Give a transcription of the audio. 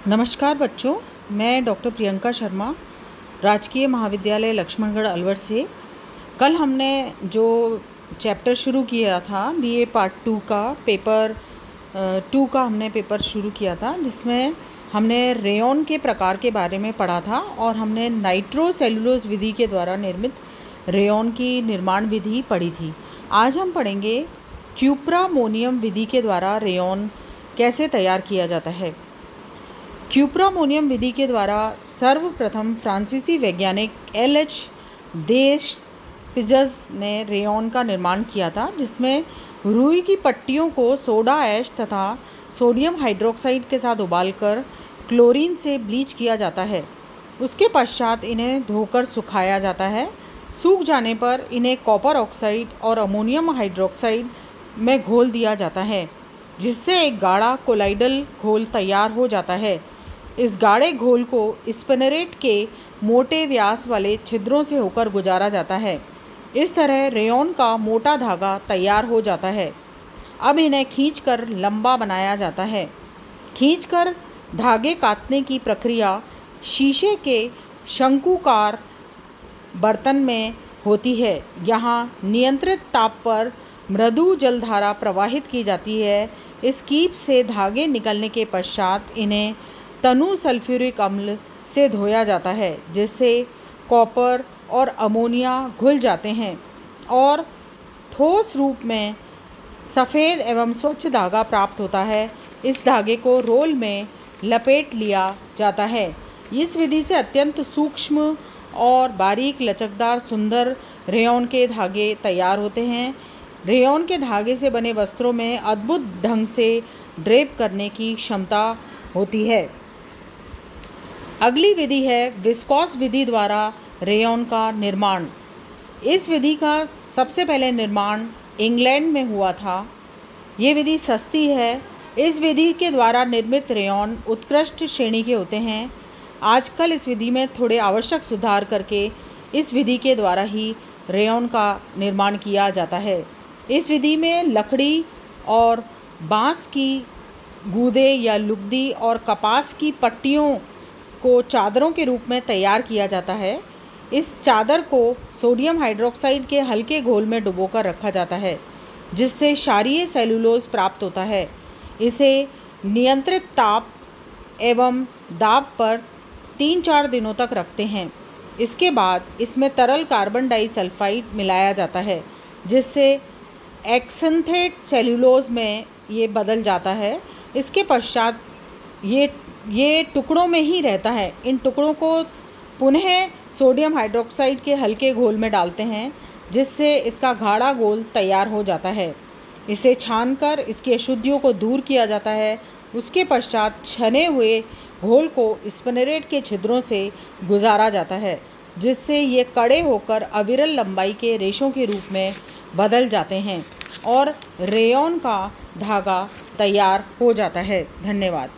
नमस्कार बच्चों, मैं डॉक्टर प्रियंका शर्मा, राजकीय महाविद्यालय लक्ष्मणगढ़ अलवर से। कल हमने जो चैप्टर शुरू किया था बीए पार्ट 2 का पेपर 2 का हमने पेपर शुरू किया था, जिसमें हमने रेयॉन के प्रकार के बारे में पढ़ा था और हमने नाइट्रोसेलुलोज विधि के द्वारा निर्मित रेयॉन की निर्माण विधि पढ़ी थी। आज हम पढ़ेंगे क्यूप्रामोनियम विधि के द्वारा रेयॉन कैसे तैयार किया जाता है। क्यूप्रामोनियम विधि के द्वारा सर्वप्रथम फ्रांसीसी वैज्ञानिक LH देशपिज़ ने रेयॉन का निर्माण किया था, जिसमें रुई की पट्टियों को सोडा ऐश तथा सोडियम हाइड्रोक्साइड के साथ उबालकर क्लोरीन से ब्लीच किया जाता है। उसके पश्चात इन्हें धोकर सुखाया जाता है। सूख जाने पर इन्हें कॉपर ऑक्साइड और अमोनियम हाइड्रोक्साइड में घोल दिया जाता है, जिससे एक गाढ़ा कोलाइडल घोल तैयार हो जाता है। इस गाढ़े घोल को स्पिनरेट के मोटे व्यास वाले छिद्रों से होकर गुजारा जाता है। इस तरह रेयॉन का मोटा धागा तैयार हो जाता है। अब इन्हें खींचकर लंबा बनाया जाता है। खींचकर धागे काटने की प्रक्रिया शीशे के शंकुकार बर्तन में होती है। यहाँ नियंत्रित ताप पर मृदु जलधारा प्रवाहित की जाती है। इस कीप से धागे निकलने के पश्चात इन्हें तनु सल्फ्यूरिक अम्ल से धोया जाता है, जिससे कॉपर और अमोनिया घुल जाते हैं और ठोस रूप में सफ़ेद एवं स्वच्छ धागा प्राप्त होता है। इस धागे को रोल में लपेट लिया जाता है। इस विधि से अत्यंत सूक्ष्म और बारीक लचकदार सुंदर रेयॉन के धागे तैयार होते हैं। रेयॉन के धागे से बने वस्त्रों में अद्भुत ढंग से ड्रेप करने की क्षमता होती है। अगली विधि है विस्कोस विधि द्वारा रेयॉन का निर्माण। इस विधि का सबसे पहले निर्माण इंग्लैंड में हुआ था। ये विधि सस्ती है। इस विधि के द्वारा निर्मित रेयॉन उत्कृष्ट श्रेणी के होते हैं। आजकल इस विधि में थोड़े आवश्यक सुधार करके इस विधि के द्वारा ही रेयॉन का निर्माण किया जाता है। इस विधि में लकड़ी और बांस की गूदे या लुगदी और कपास की पट्टियों को चादरों के रूप में तैयार किया जाता है। इस चादर को सोडियम हाइड्रोक्साइड के हल्के घोल में डुबोकर रखा जाता है, जिससे क्षारीय सेलुलोज प्राप्त होता है। इसे नियंत्रित ताप एवं दाब पर 3-4 दिनों तक रखते हैं। इसके बाद इसमें तरल कार्बन डाइसल्फाइड मिलाया जाता है, जिससे एक्संथेट सेलुलोज में ये बदल जाता है। इसके पश्चात ये टुकड़ों में ही रहता है। इन टुकड़ों को पुनः सोडियम हाइड्रोक्साइड के हल्के घोल में डालते हैं, जिससे इसका गाढ़ा घोल तैयार हो जाता है। इसे छानकर इसकी अशुद्धियों को दूर किया जाता है। उसके पश्चात छने हुए घोल को स्पिनरेट के छिद्रों से गुजारा जाता है, जिससे ये कड़े होकर अविरल लंबाई के रेशों के रूप में बदल जाते हैं और रेयॉन का धागा तैयार हो जाता है। धन्यवाद।